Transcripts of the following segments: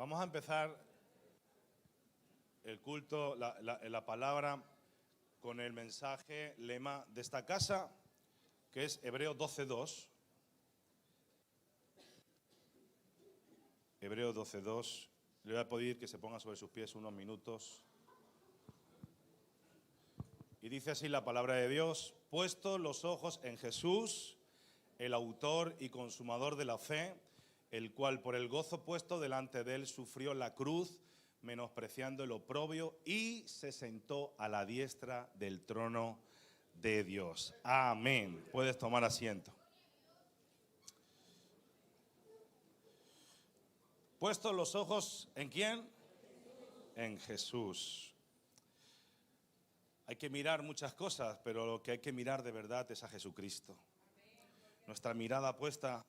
Vamos a empezar el culto, la palabra, con el mensaje lema de esta casa, que es Hebreos 12:2. Hebreos 12:2. Le voy a pedir que se ponga sobre sus pies unos minutos. Y dice así la palabra de Dios: puestos los ojos en Jesús, el autor y consumador de la fe, el cual por el gozo puesto delante de él sufrió la cruz, menospreciando el oprobio, y se sentó a la diestra del trono de Dios. Amén. Puedes tomar asiento. Puestos los ojos ¿en quién? En Jesús. Hay que mirar muchas cosas, pero lo que hay que mirar de verdad es a Jesucristo. Nuestra mirada puesta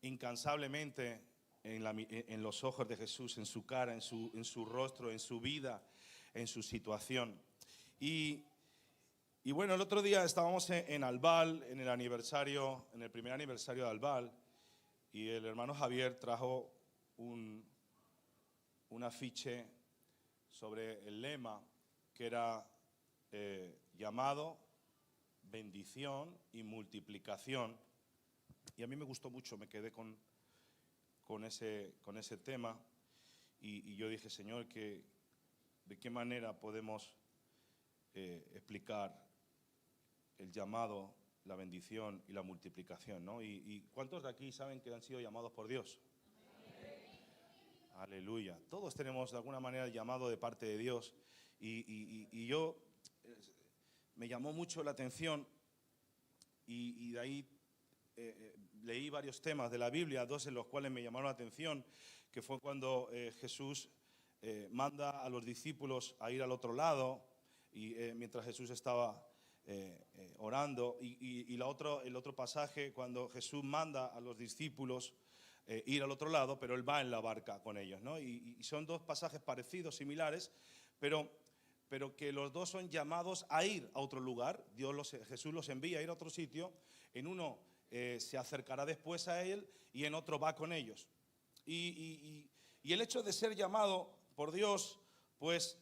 incansablemente en los ojos de Jesús, en su cara, en su rostro, en su vida, en su situación. Y bueno, el otro día estábamos en Albal, en el primer aniversario de Albal, y el hermano Javier trajo un afiche sobre el lema que era llamado, bendición y multiplicación. Y a mí me gustó mucho, me quedé con ese tema y yo dije, Señor, ¿de qué manera podemos explicar el llamado, la bendición y la multiplicación, ¿no? ¿Y cuántos de aquí saben que han sido llamados por Dios? Aleluya. Todos tenemos de alguna manera el llamado de parte de Dios y yo me llamó mucho la atención y de ahí leí varios temas de la Biblia, dos en los cuales me llamaron la atención, que fue cuando Jesús manda a los discípulos a ir al otro lado y mientras Jesús estaba orando y el otro pasaje cuando Jesús manda a los discípulos ir al otro lado, pero él va en la barca con ellos, ¿no? Y son dos pasajes parecidos, similares, pero que los dos son llamados a ir a otro lugar. Jesús los envía a ir a otro sitio. En uno se acercará después a él y en otro va con ellos. Y el hecho de ser llamado por Dios, pues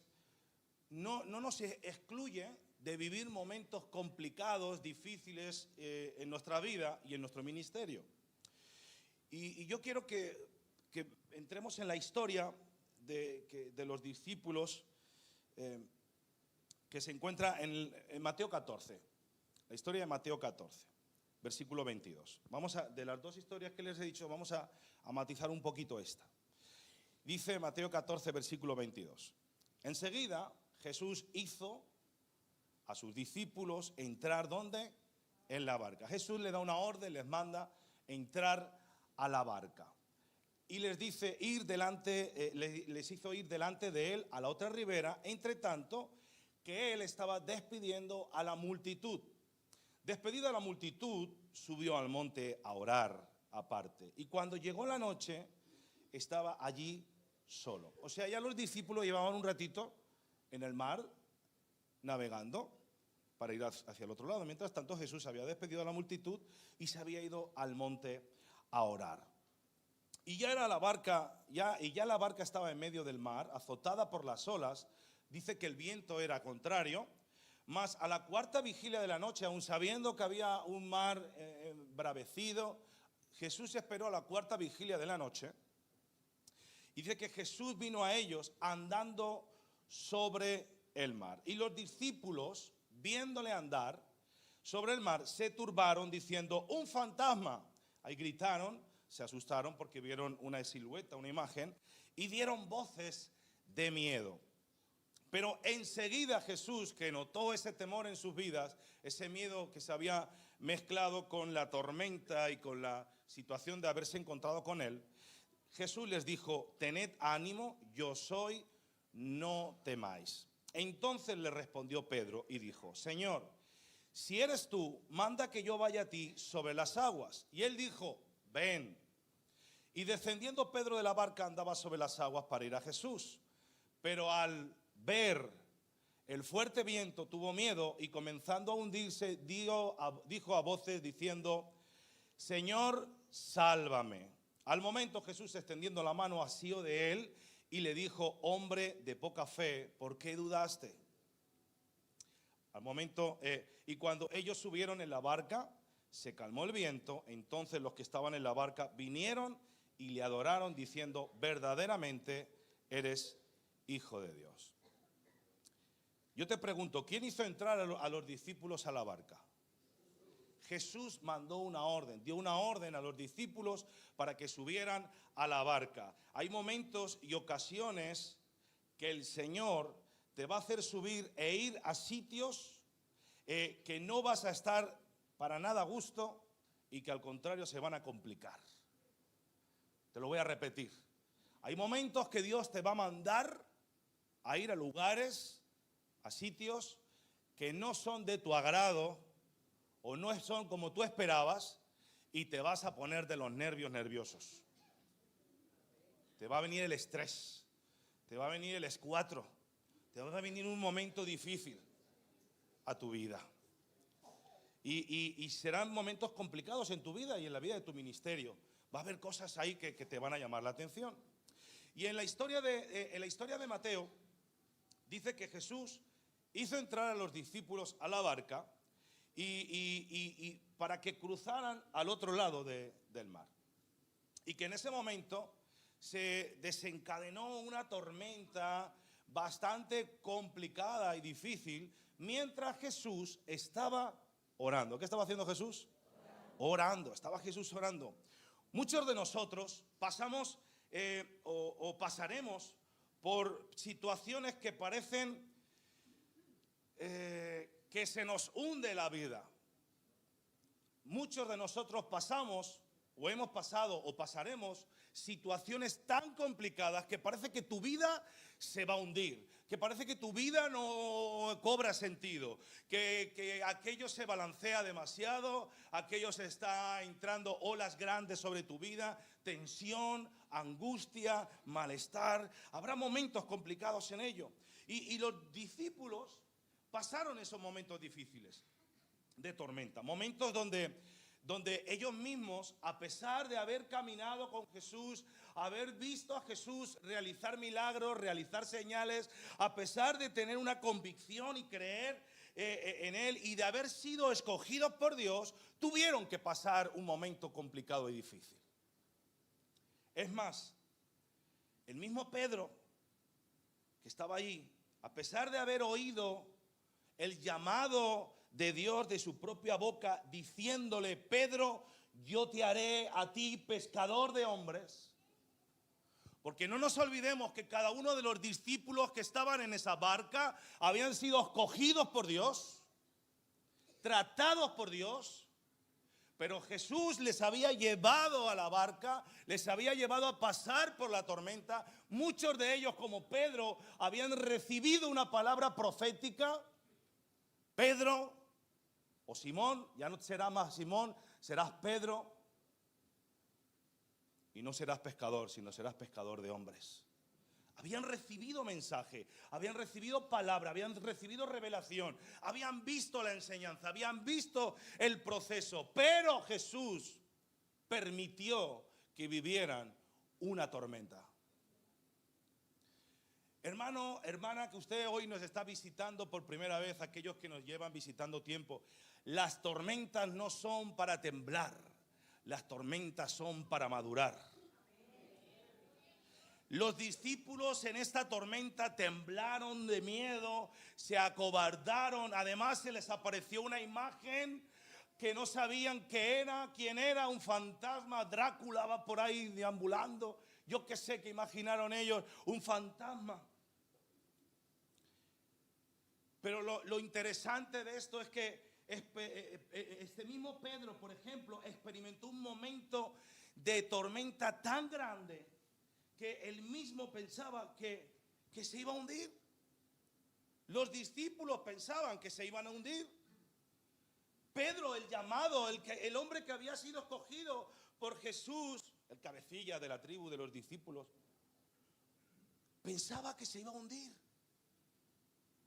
no nos excluye de vivir momentos complicados, difíciles en nuestra vida y en nuestro ministerio. Y yo quiero que entremos en la historia de los discípulos que se encuentra en Mateo 14. La historia de Mateo 14, versículo 22. De las dos historias que les he dicho, vamos a matizar un poquito esta. Dice Mateo 14, versículo 22. Enseguida Jesús hizo a sus discípulos entrar, ¿dónde? En la barca. Jesús le da una orden, les manda entrar a la barca. Y les dice les hizo ir delante de él a la otra ribera, entre tanto que él estaba despidiendo a la multitud. Despedida la multitud, subió al monte a orar aparte. Y cuando llegó la noche, estaba allí solo. O sea, ya los discípulos llevaban un ratito en el mar, navegando, para ir hacia el otro lado. Mientras tanto, Jesús había despedido a la multitud y se había ido al monte a orar. Y ya la barca estaba en medio del mar, azotada por las olas. Dice que el viento era contrario. Mas a la cuarta vigilia de la noche, aun sabiendo que había un mar embravecido, Jesús esperó a la cuarta vigilia de la noche. Y dice que Jesús vino a ellos andando sobre el mar. Y los discípulos, viéndole andar sobre el mar, se turbaron diciendo: ¡un fantasma! Ahí gritaron, se asustaron porque vieron una silueta, una imagen, y dieron voces de miedo. Pero enseguida Jesús, que notó ese temor en sus vidas, ese miedo que se había mezclado con la tormenta y con la situación de haberse encontrado con él, Jesús les dijo: tened ánimo, yo soy, no temáis. Entonces le respondió Pedro y dijo: Señor, si eres tú, manda que yo vaya a ti sobre las aguas. Y él dijo: ven. Y descendiendo Pedro de la barca andaba sobre las aguas para ir a Jesús. Pero al ver el fuerte viento tuvo miedo y comenzando a hundirse dijo a voces diciendo: Señor, sálvame. Al momento Jesús, extendiendo la mano, asió de él y le dijo: hombre de poca fe, ¿por qué dudaste? Al momento, y cuando ellos subieron en la barca, se calmó el viento. Entonces los que estaban en la barca vinieron y le adoraron, diciendo: verdaderamente eres Hijo de Dios. Yo te pregunto, ¿quién hizo entrar a los discípulos a la barca? Jesús mandó una orden, dio una orden a los discípulos para que subieran a la barca. Hay momentos y ocasiones que el Señor te va a hacer subir e ir a sitios que no vas a estar para nada a gusto y que al contrario se van a complicar. Te lo voy a repetir. Hay momentos que Dios te va a mandar a ir a lugares, a sitios que no son de tu agrado o no son como tú esperabas, y te vas a poner de los nervios nerviosos. Te va a venir el estrés, te va a venir el escuatro, te va a venir un momento difícil a tu vida. Y serán momentos complicados en tu vida y en la vida de tu ministerio. Va a haber cosas ahí que te van a llamar la atención. Y en la historia de Mateo dice que Jesús hizo entrar a los discípulos a la barca y para que cruzaran al otro lado del mar. Y que en ese momento se desencadenó una tormenta bastante complicada y difícil mientras Jesús estaba orando. ¿Qué estaba haciendo Jesús? Orando. Estaba Jesús orando. Muchos de nosotros pasamos o pasaremos por situaciones que parecen que se nos hunde la vida. Muchos de nosotros pasamos o hemos pasado o pasaremos situaciones tan complicadas que parece que tu vida se va a hundir, que parece que tu vida no cobra sentido, que aquello se balancea demasiado, aquello se está entrando olas grandes sobre tu vida, tensión, angustia, malestar. Habrá momentos complicados en ello. Y los discípulos pasaron esos momentos difíciles de tormenta, momentos donde ellos mismos, a pesar de haber caminado con Jesús, haber visto a Jesús realizar milagros, realizar señales, a pesar de tener una convicción y creer en Él y de haber sido escogidos por Dios, tuvieron que pasar un momento complicado y difícil. Es más, el mismo Pedro, que estaba ahí, a pesar de haber oído el llamado de Dios de su propia boca, diciéndole: Pedro, yo te haré a ti pescador de hombres. Porque no nos olvidemos que cada uno de los discípulos que estaban en esa barca habían sido escogidos por Dios, tratados por Dios, pero Jesús les había llevado a la barca, les había llevado a pasar por la tormenta. Muchos de ellos, como Pedro, habían recibido una palabra profética. Pedro o Simón, ya no serás más Simón, serás Pedro. Y no serás pescador, sino serás pescador de hombres. Habían recibido mensaje, habían recibido palabra, habían recibido revelación, habían visto la enseñanza, habían visto el proceso. Pero Jesús permitió que vivieran una tormenta. Hermano, hermana, que usted hoy nos está visitando por primera vez, aquellos que nos llevan visitando tiempo, las tormentas no son para temblar, las tormentas son para madurar. Los discípulos en esta tormenta temblaron de miedo, se acobardaron, además se les apareció una imagen que no sabían qué era, quién era, un fantasma. Drácula va por ahí deambulando, yo qué sé, que imaginaron ellos, un fantasma. Pero lo interesante de esto es que este mismo Pedro, por ejemplo, experimentó un momento de tormenta tan grande que él mismo pensaba que se iba a hundir. Los discípulos pensaban que se iban a hundir. Pedro, el llamado, el hombre que había sido escogido por Jesús, el cabecilla de la tribu de los discípulos, pensaba que se iba a hundir.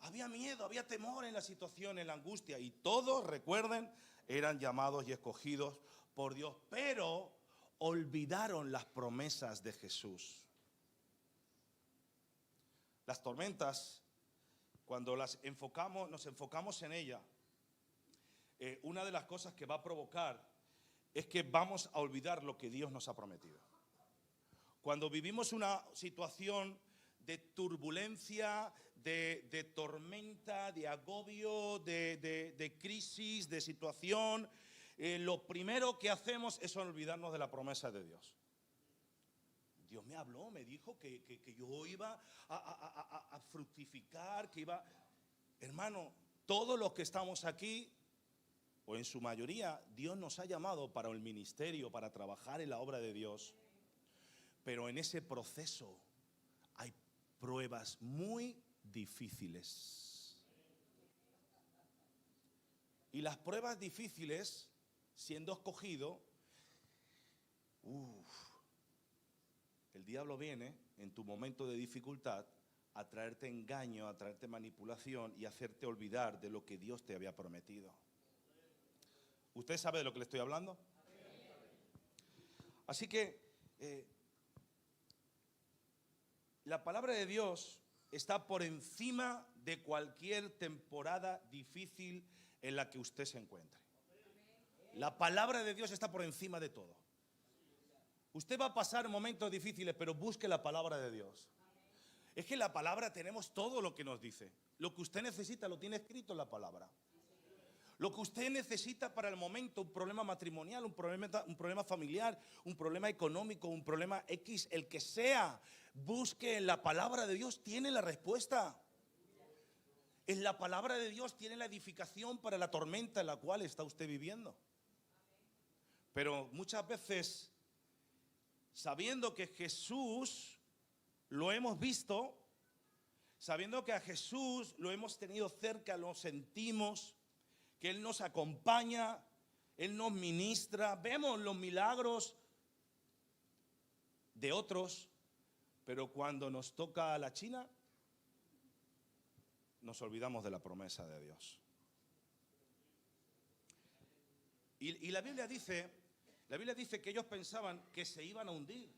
Había miedo, había temor en la situación, en la angustia. Y todos, recuerden, eran llamados y escogidos por Dios. Pero olvidaron las promesas de Jesús. Las tormentas, cuando nos enfocamos en ella, una de las cosas que va a provocar es que vamos a olvidar lo que Dios nos ha prometido. Cuando vivimos una situación de turbulencia, de tormenta, de agobio, de crisis, de situación, lo primero que hacemos es olvidarnos de la promesa de Dios. Dios me habló, me dijo que yo iba a fructificar, que iba... Hermano, todos los que estamos aquí, o en su mayoría, Dios nos ha llamado para el ministerio, para trabajar en la obra de Dios. Pero en ese proceso hay pruebas muy difíciles. Y las pruebas difíciles, siendo escogido, el diablo viene en tu momento de dificultad a traerte engaño, a traerte manipulación y a hacerte olvidar de lo que Dios te había prometido. ¿Usted sabe de lo que le estoy hablando? Así que la palabra de Dios está por encima de cualquier temporada difícil en la que usted se encuentre. La palabra de Dios está por encima de todo. Usted va a pasar momentos difíciles, pero busque la palabra de Dios. Es que en la palabra tenemos todo lo que nos dice. Lo que usted necesita lo tiene escrito en la palabra. Lo que usted necesita para el momento, un problema matrimonial, un problema familiar, un problema económico, un problema X, el que sea, busque en la palabra de Dios, tiene la respuesta. En la palabra de Dios tiene la edificación para la tormenta en la cual está usted viviendo. Pero muchas veces, sabiendo que Jesús lo hemos visto, sabiendo que a Jesús lo hemos tenido cerca, lo sentimos, que Él nos acompaña, Él nos ministra, vemos los milagros de otros, pero cuando nos toca la China, nos olvidamos de la promesa de Dios. Y la Biblia dice que ellos pensaban que se iban a hundir.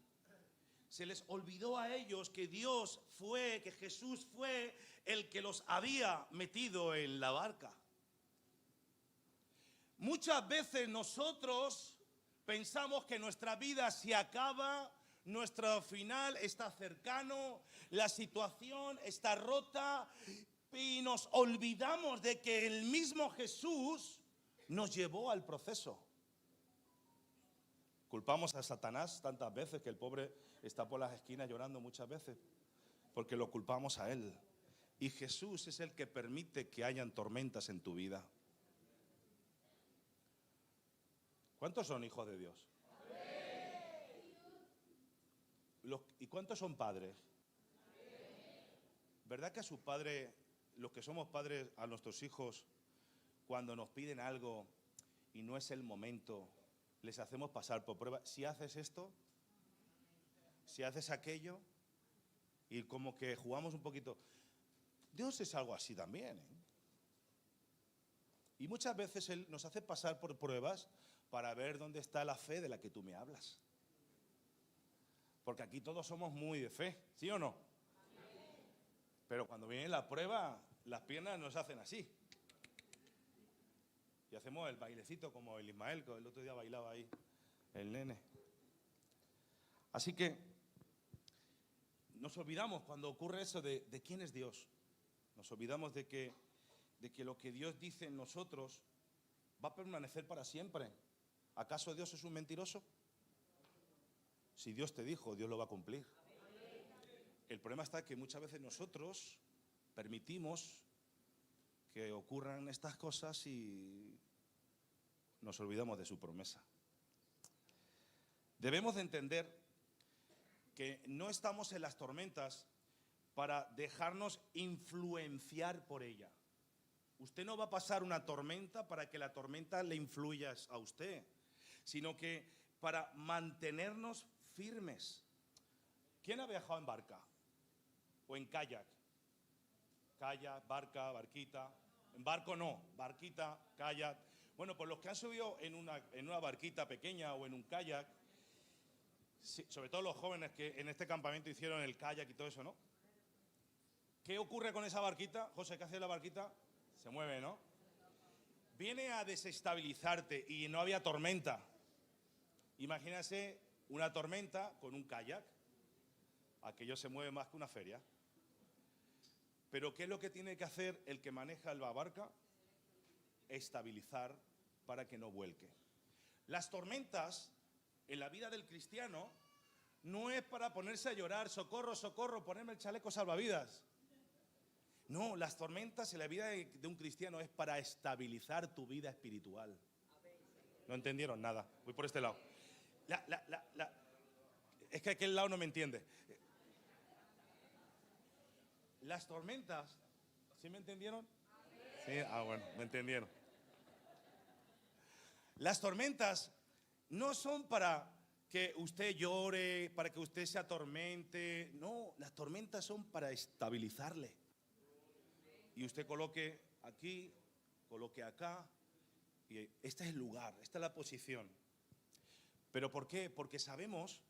Se les olvidó a ellos que que Jesús fue el que los había metido en la barca. Muchas veces nosotros pensamos que nuestra vida se acaba, nuestro final está cercano, la situación está rota y nos olvidamos de que el mismo Jesús nos llevó al proceso. Culpamos a Satanás tantas veces que el pobre está por las esquinas llorando muchas veces porque lo culpamos a él. Y Jesús es el que permite que hayan tormentas en tu vida. ¿Cuántos son hijos de Dios? ¿Y cuántos son padres? ¿Verdad que a su padre, los que somos padres, a nuestros hijos, cuando nos piden algo y no es el momento, les hacemos pasar por prueba? Si haces esto, si haces aquello, y como que jugamos un poquito. Dios es algo así también, ¿eh? Y muchas veces Él nos hace pasar por pruebas para ver dónde está la fe de la que tú me hablas. Porque aquí todos somos muy de fe, ¿sí o no? Pero cuando viene la prueba, las piernas nos hacen así. Y hacemos el bailecito como el Ismael, que el otro día bailaba ahí, el nene. Así que nos olvidamos cuando ocurre eso de quién es Dios. Nos olvidamos de que lo que Dios dice en nosotros va a permanecer para siempre. ¿Acaso Dios es un mentiroso? Si Dios te dijo, Dios lo va a cumplir. El problema está que muchas veces nosotros permitimos que ocurran estas cosas y nos olvidamos de su promesa. Debemos de entender que no estamos en las tormentas para dejarnos influenciar por ella. Usted no va a pasar una tormenta para que la tormenta le influya a usted, sino que para mantenernos firmes. ¿Quién ha viajado en barca? ¿O en kayak? Kayak, barca, barquita. En barco no, barquita, kayak. Bueno, pues los que han subido en una barquita pequeña o en un kayak, Sí, sobre todo los jóvenes que en este campamento hicieron el kayak y todo eso, ¿no? ¿Qué ocurre con esa barquita? José, ¿qué hace la barquita? Se mueve, ¿no? Viene a desestabilizarte y no había tormenta. Imagínase una tormenta con un kayak. Aquello se mueve más que una feria. Pero ¿qué es lo que tiene que hacer el que maneja la barca? Estabilizar para que no vuelque. Las tormentas en la vida del cristiano no es para ponerse a llorar, socorro, socorro, ponerme el chaleco salvavidas. No, las tormentas en la vida de un cristiano es para estabilizar tu vida espiritual. No entendieron nada. Voy por este lado. Es que aquel lado no me entiende. Las tormentas, ¿sí me entendieron? Sí, bueno, me entendieron. Las tormentas no son para que usted llore, para que usted se atormente. No, las tormentas son para estabilizarle. Y usted coloque aquí, coloque acá. Y este es el lugar, esta es la posición. ¿Pero por qué? Porque sabemos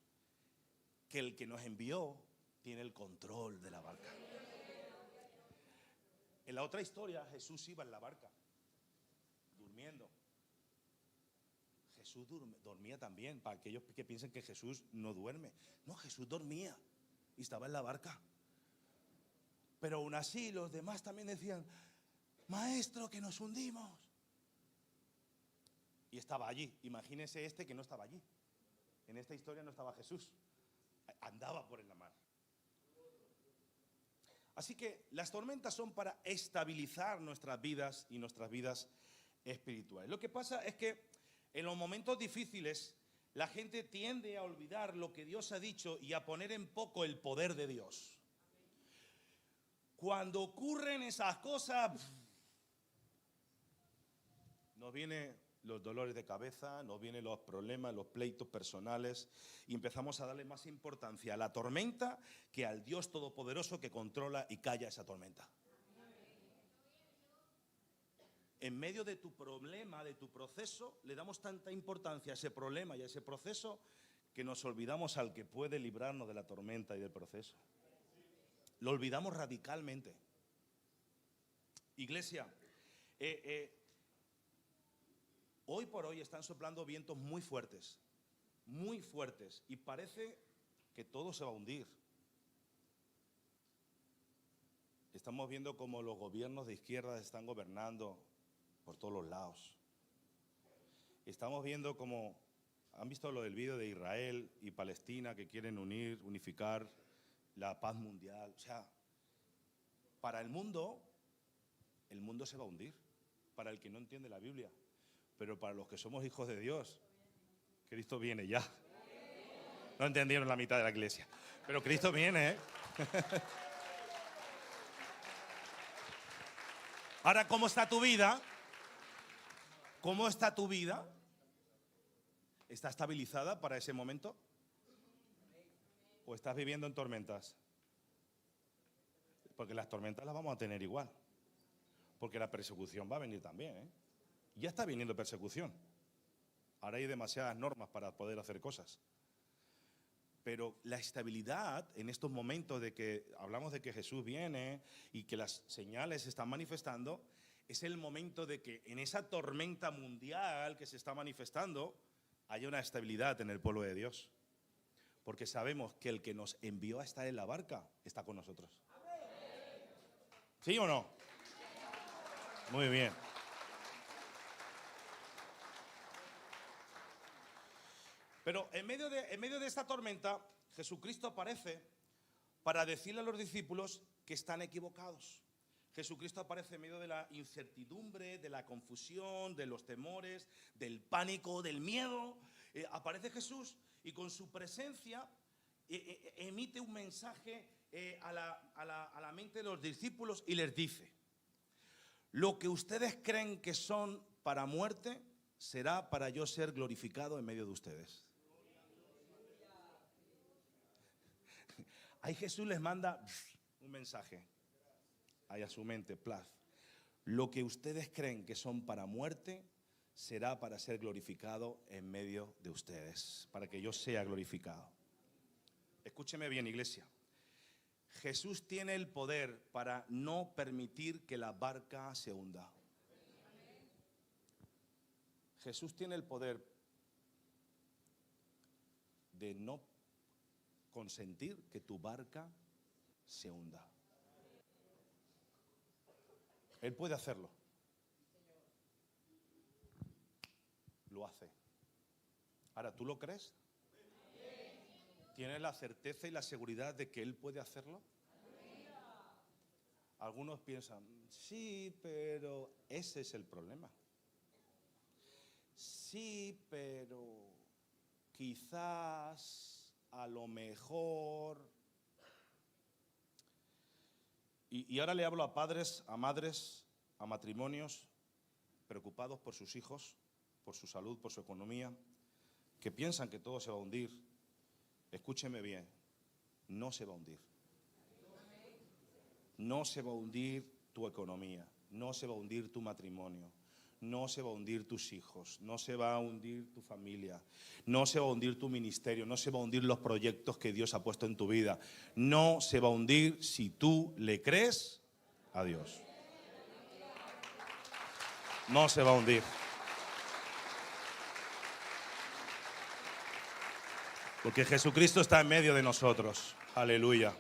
que el que nos envió tiene el control de la barca. En la otra historia, Jesús iba en la barca, durmiendo. Jesús dormía también, para aquellos que piensen que Jesús no duerme. No, Jesús dormía y estaba en la barca. Pero aún así los demás también decían, maestro, que nos hundimos. Y estaba allí. Imagínese este que no estaba allí. En esta historia no estaba Jesús. Andaba por en la mar. Así que las tormentas son para estabilizar nuestras vidas y nuestras vidas espirituales. Lo que pasa es que en los momentos difíciles la gente tiende a olvidar lo que Dios ha dicho y a poner en poco el poder de Dios. Cuando ocurren esas cosas, nos vienen los dolores de cabeza, nos vienen los problemas, los pleitos personales y empezamos a darle más importancia a la tormenta que al Dios Todopoderoso que controla y calla esa tormenta. En medio de tu problema, de tu proceso, le damos tanta importancia a ese problema y a ese proceso que nos olvidamos al que puede librarnos de la tormenta y del proceso. Lo olvidamos radicalmente. Iglesia, hoy por hoy están soplando vientos muy fuertes, y parece que todo se va a hundir. Estamos viendo cómo los gobiernos de izquierda están gobernando por todos los lados. Estamos viendo cómo, han visto lo del vídeo de Israel y Palestina que quieren unificar la paz mundial. O sea, para el mundo se va a hundir, para el que no entiende la Biblia. Pero para los que somos hijos de Dios, Cristo viene ya. No entendieron la mitad de la iglesia, pero Cristo viene, ¿eh? Ahora, ¿cómo está tu vida? ¿Cómo está tu vida? ¿Está estabilizada para ese momento? ¿O estás viviendo en tormentas? Porque las tormentas las vamos a tener igual. Porque la persecución va a venir también, ¿eh? Ya está viniendo persecución. Ahora hay demasiadas normas para poder hacer cosas. Pero la estabilidad en estos momentos de que hablamos de que Jesús viene y que las señales se están manifestando, es el momento de que en esa tormenta mundial que se está manifestando haya una estabilidad en el pueblo de Dios. Porque sabemos que el que nos envió a estar en la barca está con nosotros. ¿Sí o no? Muy bien. Pero en medio de esta tormenta, Jesucristo aparece para decirle a los discípulos que están equivocados. Jesucristo aparece en medio de la incertidumbre, de la confusión, de los temores, del pánico, del miedo. Aparece Jesús y con su presencia emite un mensaje a la mente de los discípulos y les dice: lo que ustedes creen que son para muerte, será para yo ser glorificado en medio de ustedes. Ahí Jesús les manda un mensaje ahí a su mente, plaz. Lo que ustedes creen que son para muerte, será para ser glorificado en medio de ustedes, para que yo sea glorificado. Escúcheme bien, iglesia. Jesús tiene el poder para no permitir que la barca se hunda. Jesús tiene el poder de no consentir que tu barca se hunda. Él puede hacerlo. Lo hace. Ahora, ¿tú lo crees? ¿Tienes la certeza y la seguridad de que Él puede hacerlo? Algunos piensan, sí, pero ese es el problema. Sí, pero quizás, a lo mejor. Y ahora le hablo a padres, a madres, a matrimonios preocupados por sus hijos, por su salud, por su economía, que piensan que todo se va a hundir. Escúcheme bien, no se va a hundir. No se va a hundir tu economía, no se va a hundir tu matrimonio, no se va a hundir tus hijos, no se va a hundir tu familia, no se va a hundir tu ministerio, no se va a hundir los proyectos que Dios ha puesto en tu vida. No se va a hundir si tú le crees a Dios. No se va a hundir. Porque Jesucristo está en medio de nosotros. Aleluya.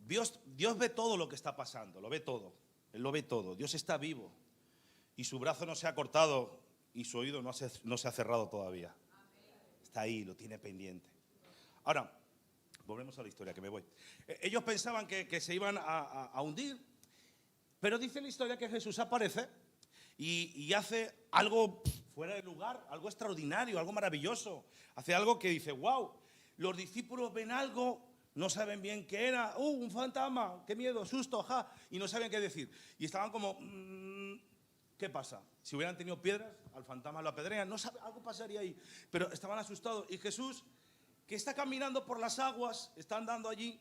Dios ve todo lo que está pasando, lo ve todo. Él lo ve todo. Dios está vivo. Y su brazo no se ha cortado y su oído no se ha cerrado todavía. Está ahí, lo tiene pendiente. Ahora, volvemos a la historia, que me voy. Ellos pensaban que se iban a hundir, pero dice la historia que Jesús aparece y hace algo fuera de lugar, algo extraordinario, algo maravilloso. Hace algo que dice, wow, los discípulos ven algo, no saben bien qué era. Un fantasma, qué miedo, susto, ja. Y no saben qué decir. Y estaban como, ¿qué pasa? Si hubieran tenido piedras, al fantasma lo apedrean. No sabe, algo pasaría ahí. Pero estaban asustados. Y Jesús, que está caminando por las aguas, está andando allí,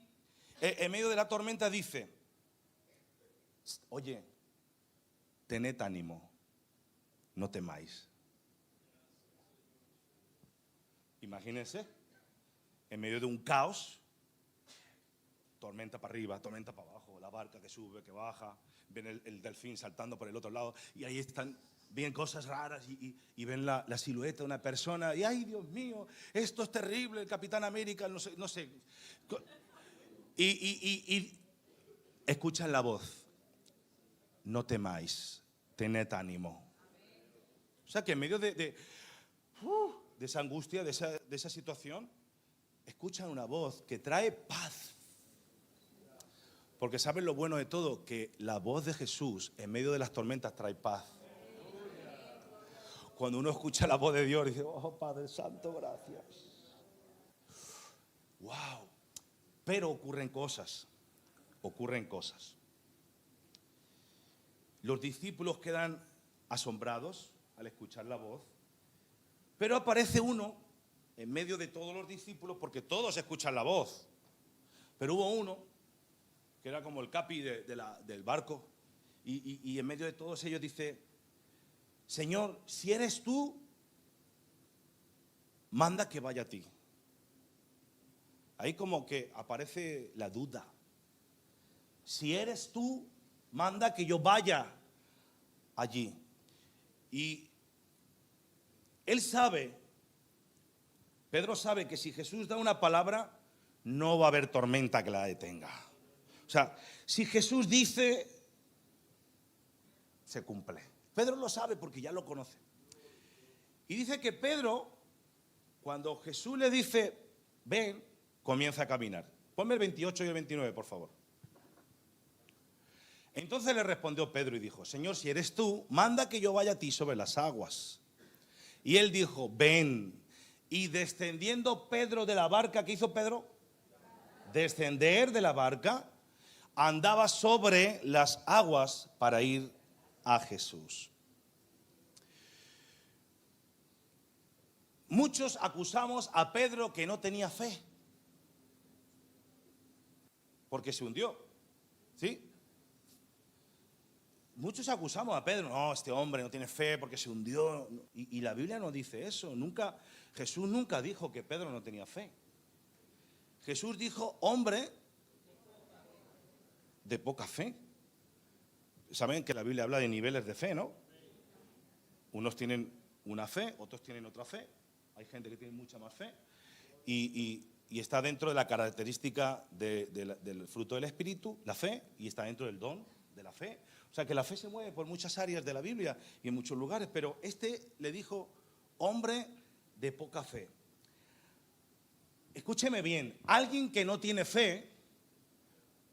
en medio de la tormenta, dice, oye, tened ánimo, no temáis. Imagínense, en medio de un caos, tormenta para arriba, tormenta para abajo, la barca que sube, que baja, ven el delfín saltando por el otro lado, y ahí están, ven cosas raras y ven la silueta de una persona, y ¡ay, Dios mío! Esto es terrible, el Capitán América, no sé. Y escuchan la voz, no temáis, tened ánimo. O sea que en medio de esa angustia, de esa situación, escuchan una voz que trae paz. Porque saben lo bueno de todo, que la voz de Jesús en medio de las tormentas trae paz. Cuando uno escucha la voz de Dios, dice, oh Padre Santo, gracias. Wow. Pero ocurren cosas. Los discípulos quedan asombrados al escuchar la voz. Pero aparece uno en medio de todos los discípulos, porque todos escuchan la voz. Pero hubo uno que era como el capi del barco, y en medio de todos ellos dice, Señor, si eres tú, manda que vaya a ti. Ahí como que aparece la duda. Si eres tú, manda que yo vaya allí. Y él sabe, Pedro sabe que si Jesús da una palabra, no va a haber tormenta que la detenga. O sea, si Jesús dice, se cumple. Pedro lo sabe porque ya lo conoce. Y dice que Pedro, cuando Jesús le dice, ven, comienza a caminar. Ponme el 28 y el 29, por favor. Entonces le respondió Pedro y dijo, Señor, si eres tú, manda que yo vaya a ti sobre las aguas. Y él dijo, ven. Y descendiendo Pedro de la barca, ¿qué hizo Pedro? Descender de la barca, andaba sobre las aguas para ir a Jesús. Muchos acusamos a Pedro que no tenía fe, porque se hundió, ¿sí? muchos acusamos a Pedro, no, este hombre no tiene fe porque se hundió. Y la Biblia no dice eso. Jesús nunca dijo que Pedro no tenía fe. Jesús dijo, hombre de poca fe. Saben que la Biblia habla de niveles de fe, ¿no? Unos tienen una fe, otros tienen otra fe. Hay gente que tiene mucha más fe. Y está dentro de la característica del fruto del Espíritu, la fe, y está dentro del don de la fe. O sea que la fe se mueve por muchas áreas de la Biblia y en muchos lugares, pero le dijo, hombre de poca fe. Escúcheme bien, alguien que no tiene fe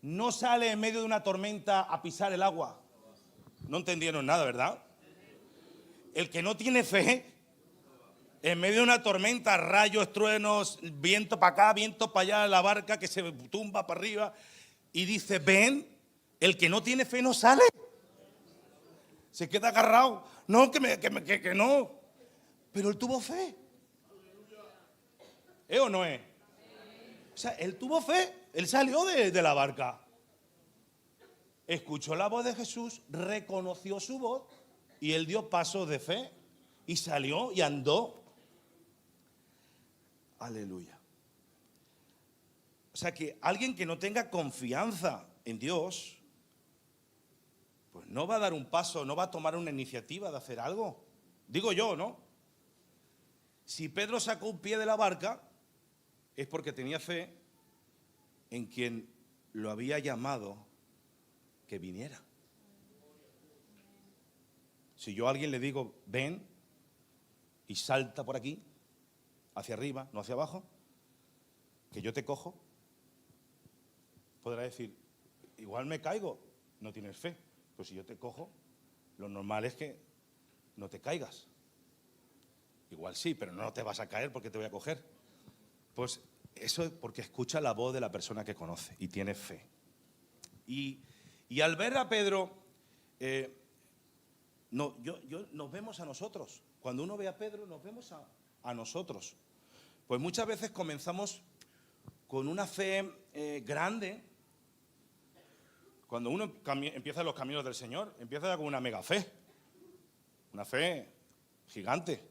no sale en medio de una tormenta a pisar el agua. No entendieron nada, ¿verdad? El que no tiene fe, en medio de una tormenta, rayos, truenos, viento para acá, viento para allá, la barca que se tumba para arriba y dice, ven, el que no tiene fe no sale. Se queda agarrado. No, que no. Pero él tuvo fe. ¿Es o no es? O sea, él tuvo fe. Él salió de la barca. Escuchó la voz de Jesús, reconoció su voz y él dio pasos de fe y salió y andó. Aleluya. O sea que alguien que no tenga confianza en Dios, pues no va a dar un paso, no va a tomar una iniciativa de hacer algo. Digo yo, ¿no? Si Pedro sacó un pie de la barca, es porque tenía fe en quien lo había llamado que viniera. Si yo a alguien le digo, ven, y salta por aquí, hacia arriba, no hacia abajo, que yo te cojo, podrá decir, igual me caigo, no tienes fe. Pues si yo te cojo, lo normal es que no te caigas. Igual sí, pero no te vas a caer porque te voy a coger. Pues eso es porque escucha la voz de la persona que conoce y tiene fe. Y al ver a Pedro, nos vemos a nosotros. Cuando uno ve a Pedro, nos vemos a nosotros. Pues muchas veces comenzamos con una fe grande. Cuando uno empieza los caminos del Señor, empieza ya con una mega fe. Una fe gigante.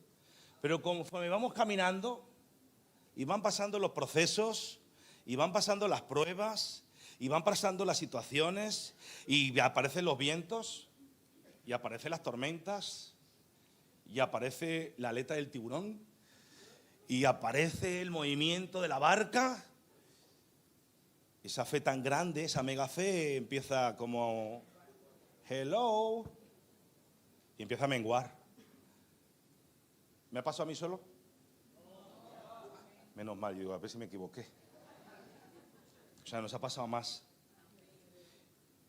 Pero conforme vamos caminando y van pasando los procesos, y van pasando las pruebas, y van pasando las situaciones, y aparecen los vientos, y aparecen las tormentas, y aparece la aleta del tiburón, y aparece el movimiento de la barca. Esa fe tan grande, esa mega fe empieza como hello y empieza a menguar. ¿Me ha pasado a mí solo? Menos mal, yo digo, a ver si me equivoqué. O sea, nos ha pasado más.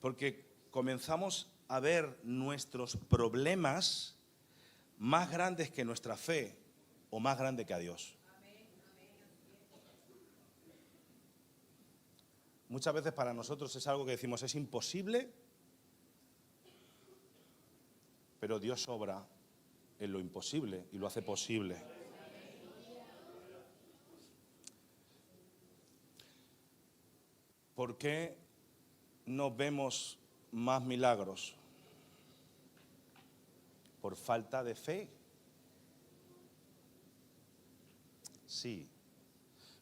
Porque comenzamos a ver nuestros problemas más grandes que nuestra fe o más grande que a Dios. Muchas veces para nosotros es algo que decimos es imposible, pero Dios obra en lo imposible y lo hace posible. ¿Por qué no vemos más milagros? Por falta de fe. Sí.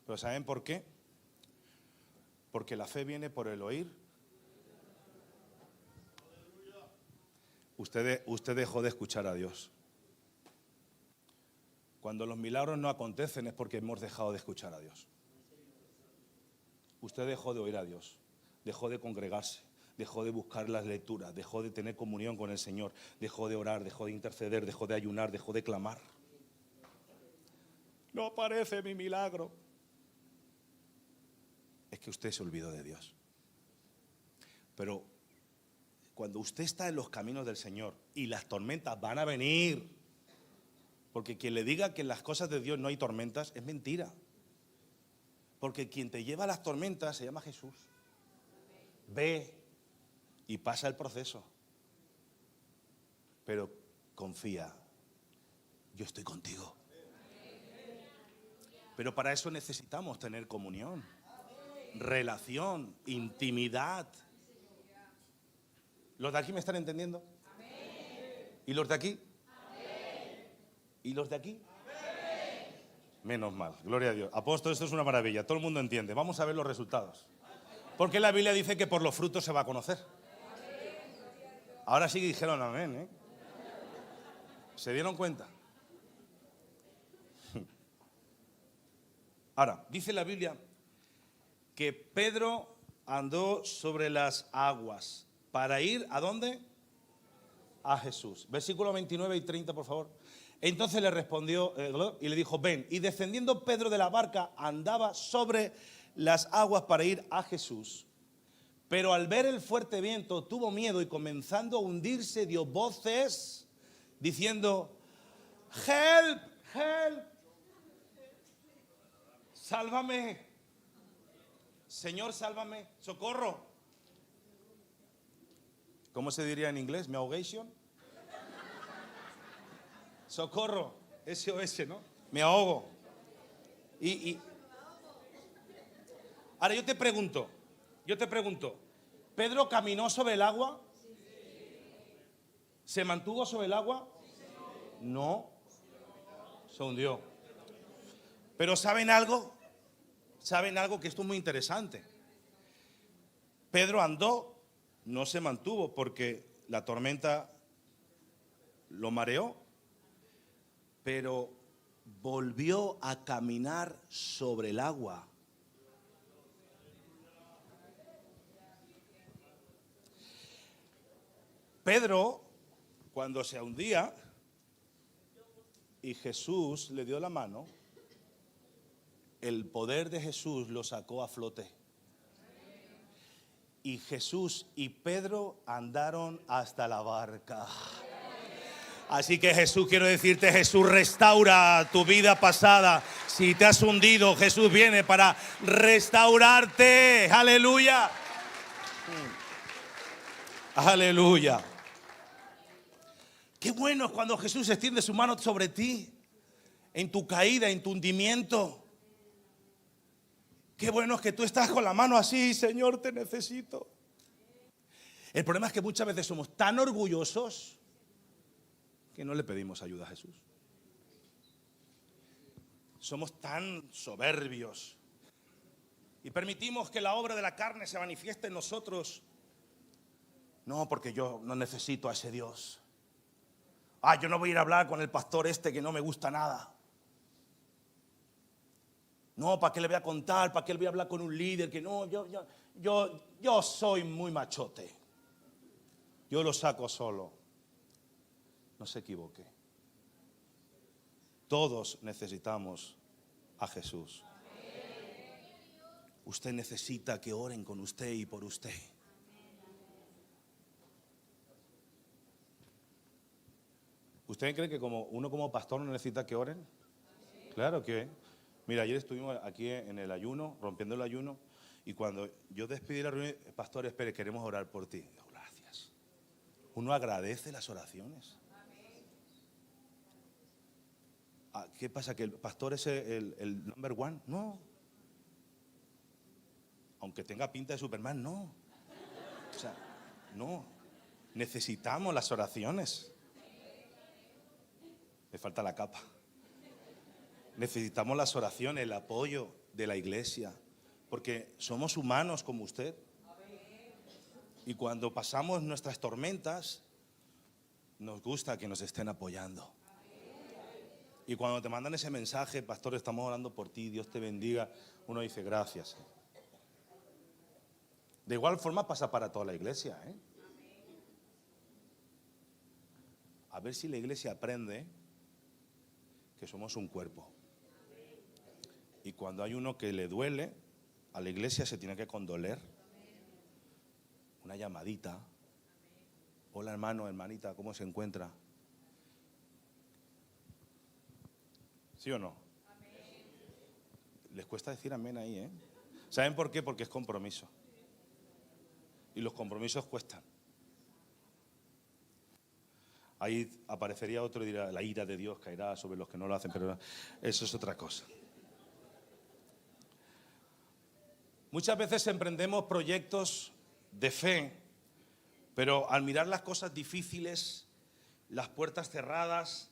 Pero ¿saben por qué? Porque la fe viene por el oír. Usted dejó de escuchar a Dios. Cuando los milagros no acontecen es porque hemos dejado de escuchar a Dios. Usted dejó de oír a Dios, dejó de congregarse, dejó de buscar las lecturas, dejó de tener comunión con el Señor, dejó de orar, dejó de interceder, dejó de ayunar, dejó de clamar. No aparece mi milagro. Es que usted se olvidó de Dios. Pero cuando usted está en los caminos del Señor y las tormentas van a venir, porque quien le diga que en las cosas de Dios no hay tormentas es mentira. Porque quien te lleva a las tormentas se llama Jesús. Ve y pasa el proceso. Pero confía, yo estoy contigo. Pero para eso necesitamos tener comunión, relación, intimidad. ¿Los de aquí me están entendiendo? Amén. ¿Y los de aquí? Amén. ¿Y los de aquí? Amén. Menos mal, gloria a Dios. Apóstol, esto es una maravilla, todo el mundo entiende. Vamos a ver los resultados. Porque la Biblia dice que por los frutos se va a conocer. Ahora sí que dijeron amén, ¿eh? ¿Se dieron cuenta? Ahora, dice la Biblia que Pedro andó sobre las aguas para ir, ¿a dónde? A Jesús. Versículo 29 y 30, por favor. Entonces le respondió y le dijo, ven. Y descendiendo Pedro de la barca andaba sobre las aguas para ir a Jesús. Pero al ver el fuerte viento tuvo miedo y comenzando a hundirse dio voces diciendo, help, help, sálvame, Señor, sálvame, socorro. ¿Cómo se diría en inglés? ¿Me ahogation? Socorro, SOS, ¿no? Me ahogo. Ahora yo te pregunto, ¿Pedro caminó sobre el agua? ¿Se mantuvo sobre el agua? No, se hundió. Pero ¿saben algo? ¿Saben algo? Que esto es muy interesante. Pedro andó, no se mantuvo porque la tormenta lo mareó, pero volvió a caminar sobre el agua. Pedro, cuando se hundía y Jesús le dio la mano, el poder de Jesús lo sacó a flote. Y Jesús y Pedro andaron hasta la barca. Así que Jesús, quiero decirte, Jesús restaura tu vida pasada. Si te has hundido, Jesús viene para restaurarte. Aleluya. Aleluya. Qué bueno es cuando Jesús extiende su mano sobre ti, en tu caída, en tu hundimiento. Qué bueno es que tú estás con la mano así, Señor, te necesito. El problema es que muchas veces somos tan orgullosos que no le pedimos ayuda a Jesús. Somos tan soberbios y permitimos que la obra de la carne se manifieste en nosotros. No, porque yo no necesito a ese Dios. Yo no voy a ir a hablar con el pastor este que no me gusta nada. No, ¿para qué le voy a contar? ¿Para qué le voy a hablar con un líder? Que no, yo soy muy machote. Yo lo saco solo. No se equivoque. Todos necesitamos a Jesús. Usted necesita que oren con usted y por usted. ¿Usted cree que uno como pastor no necesita que oren? Claro que. Mira, ayer estuvimos aquí en el ayuno, rompiendo el ayuno, y cuando yo despedí la reunión, pastor, espere, queremos orar por ti. Digo, gracias. Uno agradece las oraciones. ¿Qué pasa? ¿Que el pastor es el number one? No. Aunque tenga pinta de Superman, no. O sea, no. Necesitamos las oraciones. Me falta la capa. Necesitamos las oraciones, el apoyo de la iglesia, porque somos humanos como usted. Y cuando pasamos nuestras tormentas, nos gusta que nos estén apoyando. Y cuando te mandan ese mensaje, pastor, estamos orando por ti, Dios te bendiga, uno dice gracias. De igual forma pasa para toda la iglesia, ¿eh? A ver si la iglesia aprende que somos un cuerpo. Y cuando hay uno que le duele, a la iglesia se tiene que condoler. Una llamadita. Hola hermano, hermanita, ¿cómo se encuentra? ¿Sí o no? Les cuesta decir amén ahí, ¿eh? ¿Saben por qué? Porque es compromiso. Y los compromisos cuestan. Ahí aparecería otro y dirá, la ira de Dios caerá sobre los que no lo hacen, pero eso es otra cosa. Muchas veces emprendemos proyectos de fe Pero al mirar las cosas difíciles, las puertas cerradas,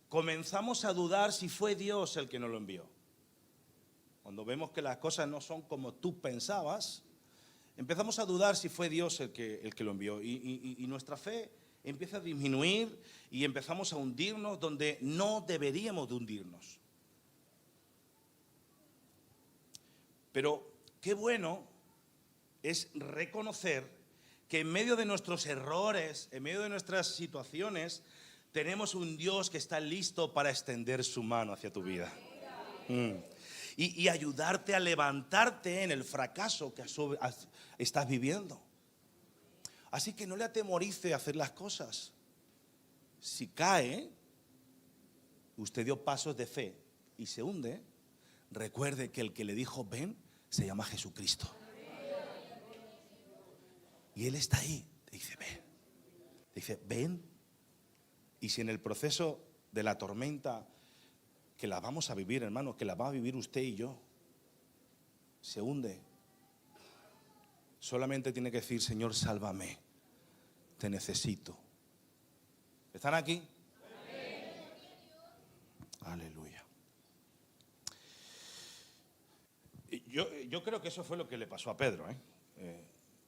comenzamos a dudar si fue Dios el que nos lo envió. Cuando vemos que las cosas no son como tú pensabas, empezamos a dudar si fue Dios el que lo envió. Y nuestra fe empieza a disminuir y empezamos a hundirnos donde no deberíamos de hundirnos. Pero qué bueno es reconocer que en medio de nuestros errores, en medio de nuestras situaciones, tenemos un Dios que está listo para extender su mano hacia tu vida. Y ayudarte a levantarte en el fracaso que estás viviendo. Así que no le atemorice a hacer las cosas. Si cae, usted dio pasos de fe y se hunde, recuerde que el que le dijo ven se llama Jesucristo. Y Él está ahí, te dice ven. Te dice ven. Y si en el proceso de la tormenta, que la vamos a vivir, hermano, que la va a vivir usted y yo, se hunde, solamente tiene que decir, Señor, sálvame, te necesito. ¿Están aquí? Aleluya. Yo creo que eso fue lo que le pasó a Pedro,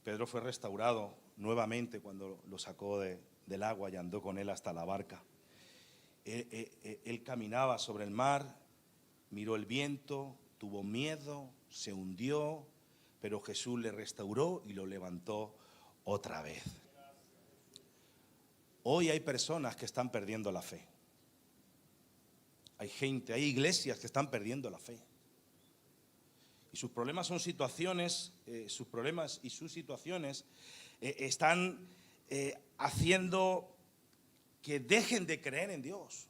Pedro fue restaurado nuevamente cuando lo sacó del agua y andó con él hasta la barca. Él caminaba sobre el mar, miró el viento, tuvo miedo, se hundió, pero Jesús le restauró y lo levantó otra vez. Hoy hay personas que están perdiendo la fe. Hay gente, hay iglesias que están perdiendo la fe. Y sus problemas son situaciones, sus problemas y sus situaciones están haciendo que dejen de creer en Dios.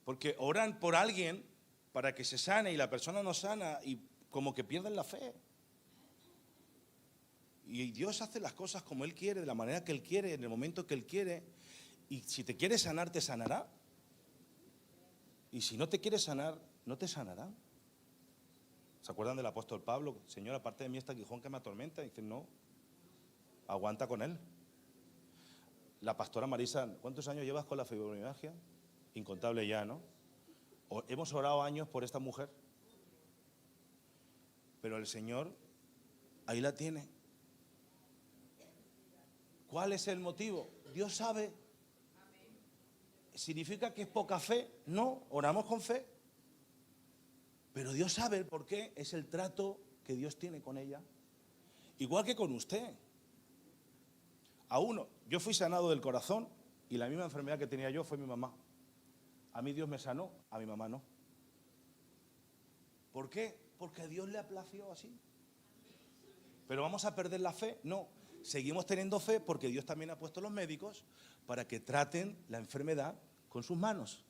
Porque oran por alguien para que se sane y la persona no sana y como que pierden la fe. Y Dios hace las cosas como Él quiere, de la manera que Él quiere, en el momento que Él quiere. Y si te quiere sanar, te sanará. Y si no te quiere sanar, no te sanará. ¿Se acuerdan del apóstol Pablo? Señor, aparte de mí este aguijón que me atormenta. Y dice, no, aguanta con él. La pastora Marisa, ¿cuántos años llevas con la fibromialgia? Incontable ya, ¿no? Hemos orado años por esta mujer. Pero el Señor, ahí la tiene. ¿Cuál es el motivo? Dios sabe. ¿Significa que es poca fe? No, oramos con fe. Pero Dios sabe el por qué, es el trato que Dios tiene con ella. Igual que con usted. A uno, yo fui sanado del corazón y la misma enfermedad que tenía yo fue mi mamá. A mí Dios me sanó, a mi mamá no. ¿Por qué? Porque a Dios le aplació así. ¿Pero vamos a perder la fe? No, seguimos teniendo fe porque Dios también ha puesto los médicos para que traten la enfermedad con sus manos.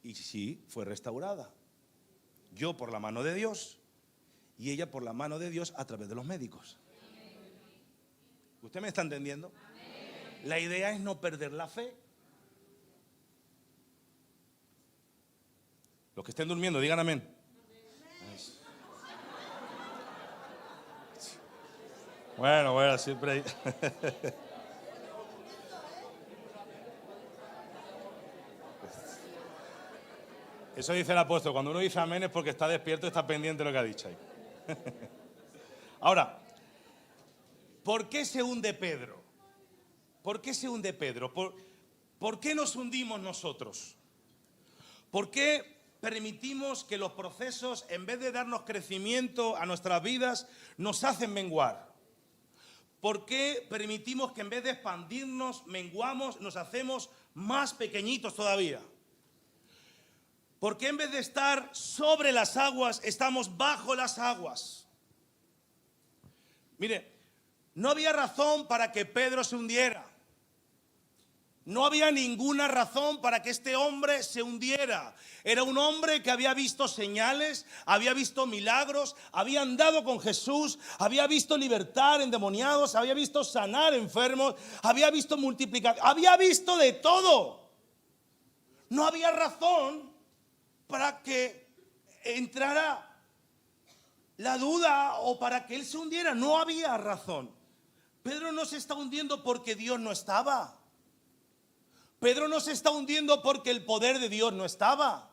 Y sí, fue restaurada. Yo por la mano de Dios y ella por la mano de Dios a través de los médicos. ¿Usted me está entendiendo? La idea es no perder la fe. Los que estén durmiendo, digan amén. Bueno, siempre. Eso dice el apóstol. Cuando uno dice amén es porque está despierto y está pendiente de lo que ha dicho ahí. Ahora, ¿por qué se hunde Pedro? ¿Por qué se hunde Pedro? ¿Por qué nos hundimos nosotros? ¿Por qué permitimos que los procesos, en vez de darnos crecimiento a nuestras vidas, nos hacen menguar? ¿Por qué permitimos que en vez de expandirnos, menguamos, nos hacemos más pequeñitos todavía? ¿Por qué en vez de estar sobre las aguas, estamos bajo las aguas? Mire, no había razón para que Pedro se hundiera. No había ninguna razón para que este hombre se hundiera. Era un hombre que había visto señales, había visto milagros, había andado con Jesús, había visto libertar endemoniados, había visto sanar enfermos, había visto multiplicar, había visto de todo. No había razón para que entrara la duda o para que él se hundiera. No había razón. Pedro no se está hundiendo porque Dios no estaba. Pedro no se está hundiendo porque el poder de Dios no estaba.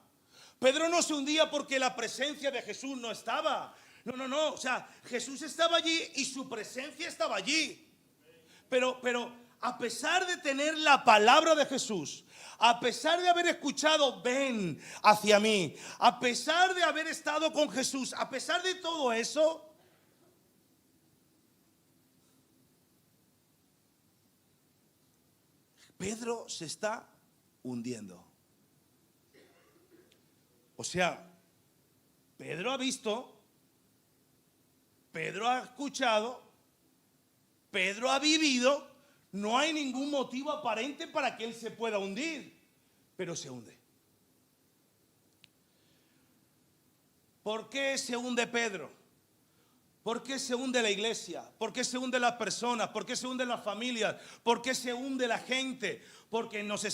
Pedro no se hundía porque la presencia de Jesús no estaba. No. O sea, Jesús estaba allí y su presencia estaba allí. Pero a pesar de tener la palabra de Jesús, a pesar de haber escuchado, ven hacia mí, a pesar de haber estado con Jesús, a pesar de todo eso, Pedro se está hundiendo. O sea, Pedro ha visto, Pedro ha escuchado, Pedro ha vivido, no hay ningún motivo aparente para que él se pueda hundir, pero se hunde. ¿Por qué se hunde Pedro? ¿Por qué se hunde la iglesia? ¿Por qué se hunde las personas? ¿Por qué se hunden las familias? ¿Por qué se hunde la gente? ¿Por qué nos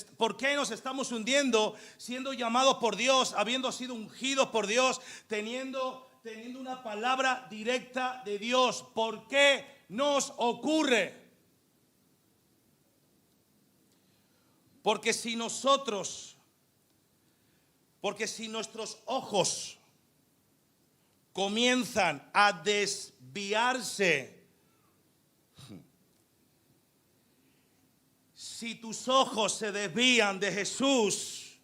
estamos hundiendo siendo llamados por Dios, habiendo sido ungidos por Dios, teniendo una palabra directa de Dios? ¿Por qué nos ocurre? Porque si nuestros ojos comienzan a desviarse, si tus ojos se desvían de Jesús,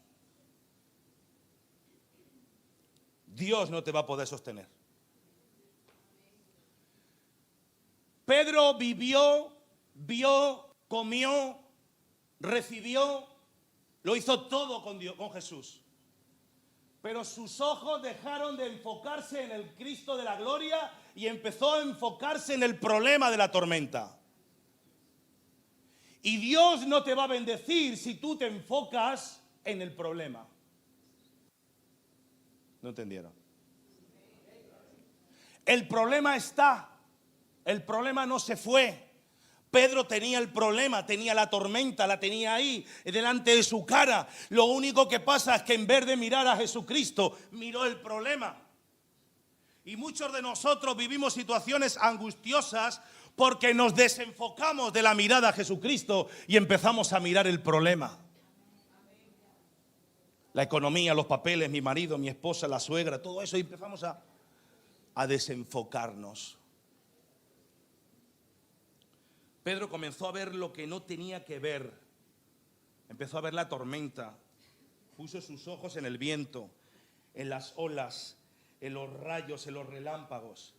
Dios no te va a poder sostener. Pedro vivió, vio, comió, recibió, lo hizo todo con Dios, con Jesús. Pero sus ojos dejaron de enfocarse en el Cristo de la gloria y empezó a enfocarse en el problema de la tormenta. Y Dios no te va a bendecir si tú te enfocas en el problema. ¿No entendieron? El problema está, el problema no se fue. Pedro tenía el problema, tenía la tormenta, la tenía ahí, delante de su cara. Lo único que pasa es que en vez de mirar a Jesucristo, miró el problema. Y muchos de nosotros vivimos situaciones angustiosas porque nos desenfocamos de la mirada a Jesucristo y empezamos a mirar el problema. La economía, los papeles, mi marido, mi esposa, la suegra, todo eso, y empezamos a desenfocarnos. Pedro comenzó a ver lo que no tenía que ver. Empezó a ver la tormenta. Puso sus ojos en el viento, en las olas, en los rayos, en los relámpagos.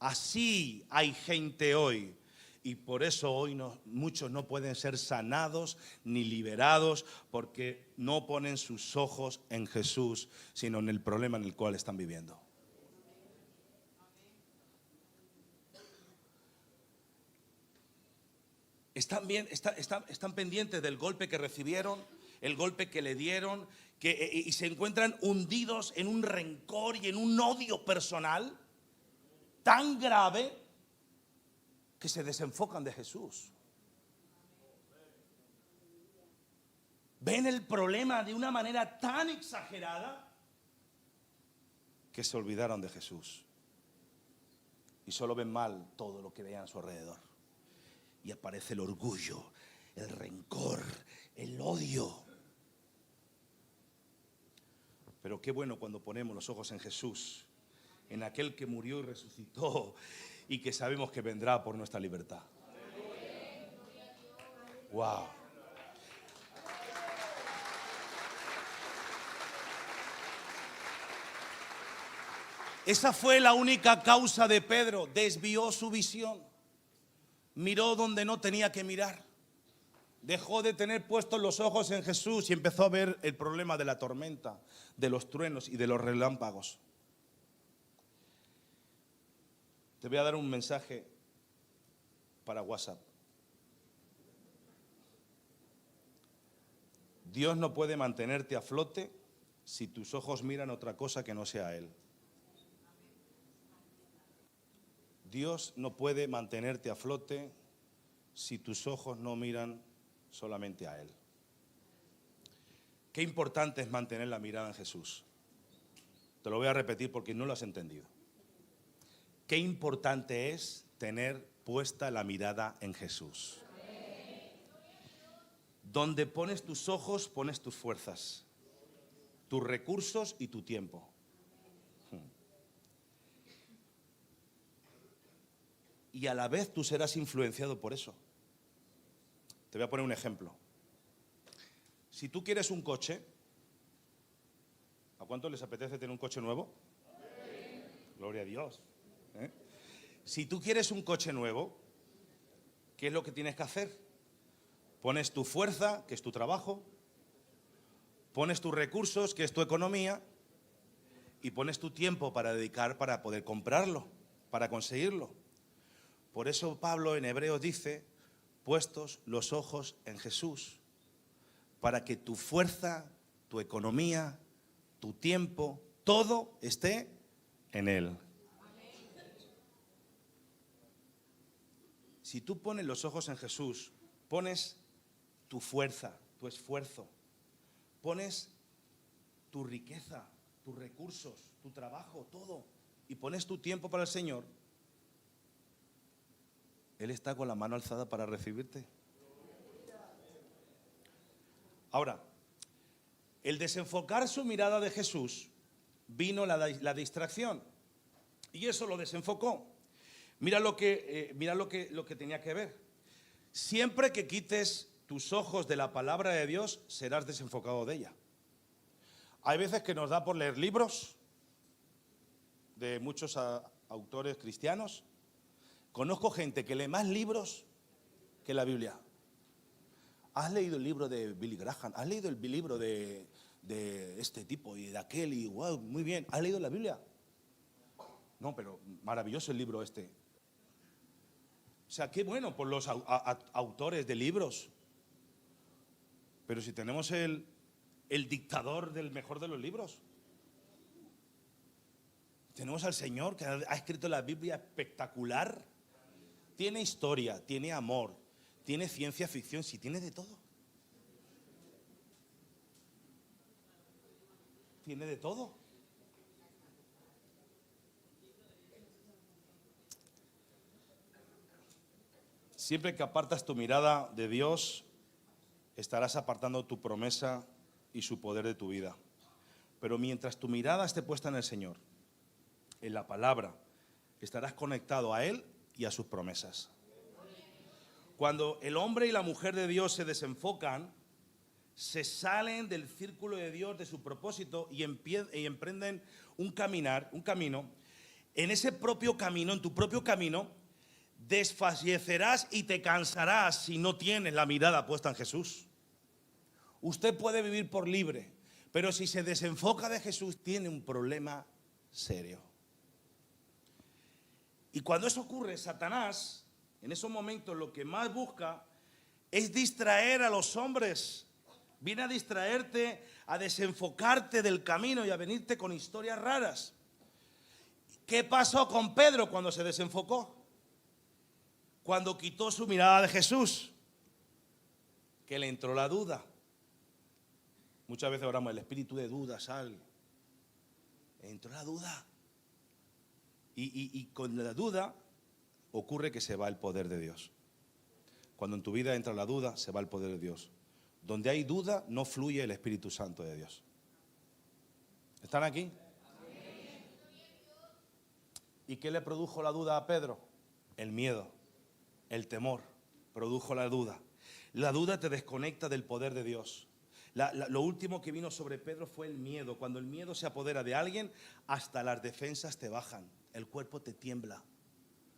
Así hay gente hoy. Y por eso hoy muchos no pueden ser sanados ni liberados, porque no ponen sus ojos en Jesús, sino en el problema en el cual están viviendo. Están pendientes del golpe que recibieron, el golpe que le dieron, y se encuentran hundidos en un rencor y en un odio personal tan grave que se desenfocan de Jesús. Ven el problema de una manera tan exagerada que se olvidaron de Jesús y solo ven mal todo lo que vean a su alrededor. Y aparece el orgullo, el rencor, el odio. Pero qué bueno cuando ponemos los ojos en Jesús, en aquel que murió y resucitó y que sabemos que vendrá por nuestra libertad. Wow. Esa fue la única causa de Pedro. Desvió su visión. Miró donde no tenía que mirar. Dejó de tener puestos los ojos en Jesús y empezó a ver el problema de la tormenta, de los truenos y de los relámpagos. Te voy a dar un mensaje para WhatsApp. Dios no puede mantenerte a flote si tus ojos miran otra cosa que no sea Él. Dios no puede mantenerte a flote si tus ojos no miran solamente a Él. Qué importante es mantener la mirada en Jesús. Te lo voy a repetir porque no lo has entendido. qué importante es tener puesta la mirada en Jesús. Donde pones tus ojos, pones tus fuerzas, tus recursos y tu tiempo. Y a la vez tú serás influenciado por eso. Te voy a poner un ejemplo. Si tú quieres un coche, ¿a cuántos les apetece tener un coche nuevo? Gloria a Dios. Si tú quieres un coche nuevo, ¿qué es lo que tienes que hacer? Pones tu fuerza, que es tu trabajo, pones tus recursos, que es tu economía, y pones tu tiempo para dedicar para poder comprarlo, para conseguirlo. Por eso Pablo en Hebreos dice, puestos los ojos en Jesús, para que tu fuerza, tu economía, tu tiempo, todo esté en Él. Si tú pones los ojos en Jesús, pones tu fuerza, tu esfuerzo, pones tu riqueza, tus recursos, tu trabajo, todo, y pones tu tiempo para el Señor, Él está con la mano alzada para recibirte. Ahora, el desenfocar su mirada de Jesús, vino la distracción, y eso lo desenfocó. Mira lo que tenía que ver. Siempre que quites tus ojos de la palabra de Dios, serás desenfocado de ella. Hay veces que nos da por leer libros de muchos autores cristianos. Conozco gente que lee más libros que la Biblia. ¿Has leído el libro de Billy Graham? ¿Has leído el libro de este tipo y de aquel? Y wow, muy bien. ¿Has leído la Biblia? No, pero maravilloso el libro este. O sea, qué bueno por los autores de libros. Pero si tenemos el dictador del mejor de los libros. Tenemos al Señor que ha escrito la Biblia espectacular. Tiene historia, tiene amor, tiene ciencia ficción, sí, tiene de todo. Tiene de todo. Siempre que apartas tu mirada de Dios, estarás apartando tu promesa y su poder de tu vida. Pero mientras tu mirada esté puesta en el Señor, en la palabra, estarás conectado a Él y a sus promesas. Cuando el hombre y la mujer de Dios se desenfocan, se salen del círculo de Dios, de su propósito, y emprenden un camino. En ese propio camino, en tu propio camino, desfallecerás y te cansarás si no tienes la mirada puesta en Jesús. Usted puede vivir por libre, pero si se desenfoca de Jesús, tiene un problema serio. Y cuando eso ocurre, Satanás, en esos momentos, lo que más busca es distraer a los hombres. Viene a distraerte, a desenfocarte del camino y a venirte con historias raras. ¿Qué pasó con Pedro cuando se desenfocó? Cuando quitó su mirada de Jesús, que le entró la duda. Muchas veces oramos, el espíritu de duda sale. Entró la duda. Y con la duda ocurre que se va el poder de Dios. Cuando en tu vida entra la duda, se va el poder de Dios. Donde hay duda, no fluye el Espíritu Santo de Dios. ¿Están aquí? ¿Y qué le produjo la duda a Pedro? El miedo, el temor, produjo la duda. La duda te desconecta del poder de Dios. Lo último que vino sobre Pedro fue el miedo. Cuando el miedo se apodera de alguien, hasta las defensas te bajan. El cuerpo te tiembla,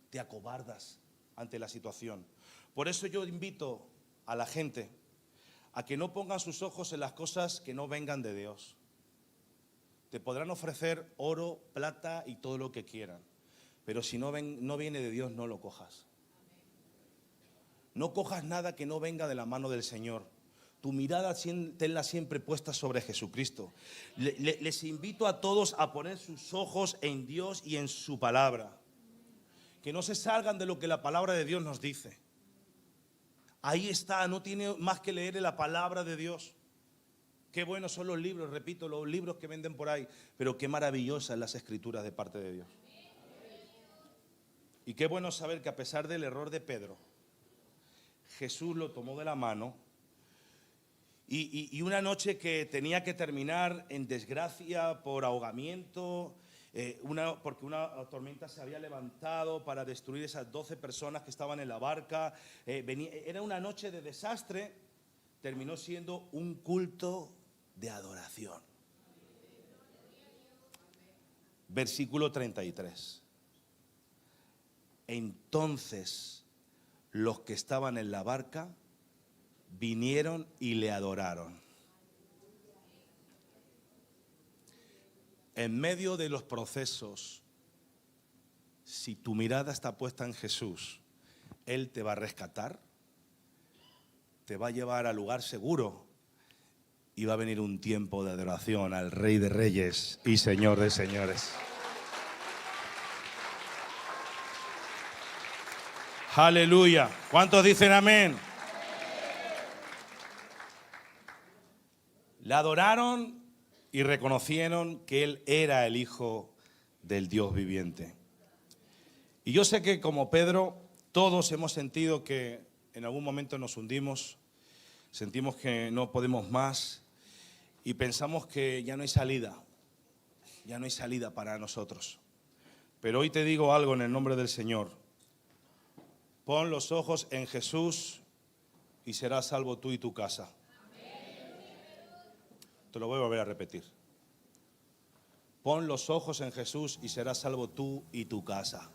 te acobardas ante la situación. Por eso yo invito a la gente a que no pongan sus ojos en las cosas que no vengan de Dios. Te podrán ofrecer oro, plata y todo lo que quieran, pero si no viene de Dios, no lo cojas. No cojas nada que no venga de la mano del Señor. Tu mirada tenla siempre puesta sobre Jesucristo. Les invito a todos a poner sus ojos en Dios y en su palabra. Que no se salgan de lo que la palabra de Dios nos dice. Ahí está, no tiene más que leer la palabra de Dios. Qué buenos son los libros, repito, los libros que venden por ahí, pero qué maravillosas las escrituras de parte de Dios. Y qué bueno saber que a pesar del error de Pedro, Jesús lo tomó de la mano y una noche que tenía que terminar en desgracia por ahogamiento, porque una tormenta se había levantado para destruir esas 12 personas que estaban en la barca, era una noche de desastre, terminó siendo un culto de adoración. Versículo 33. Entonces los que estaban en la barca vinieron y le adoraron. En medio de los procesos, si tu mirada está puesta en Jesús, Él te va a rescatar, te va a llevar al lugar seguro y va a venir un tiempo de adoración al Rey de Reyes y Señor de Señores. Aleluya. ¿Cuántos dicen amén? Le adoraron y reconocieron que Él era el Hijo del Dios viviente. Y yo sé que como Pedro, todos hemos sentido que en algún momento nos hundimos, sentimos que no podemos más y pensamos que ya no hay salida para nosotros. Pero hoy te digo algo en el nombre del Señor. Pon los ojos en Jesús y serás salvo tú y tu casa. Te lo voy a volver a repetir. Pon los ojos en Jesús y serás salvo tú y tu casa.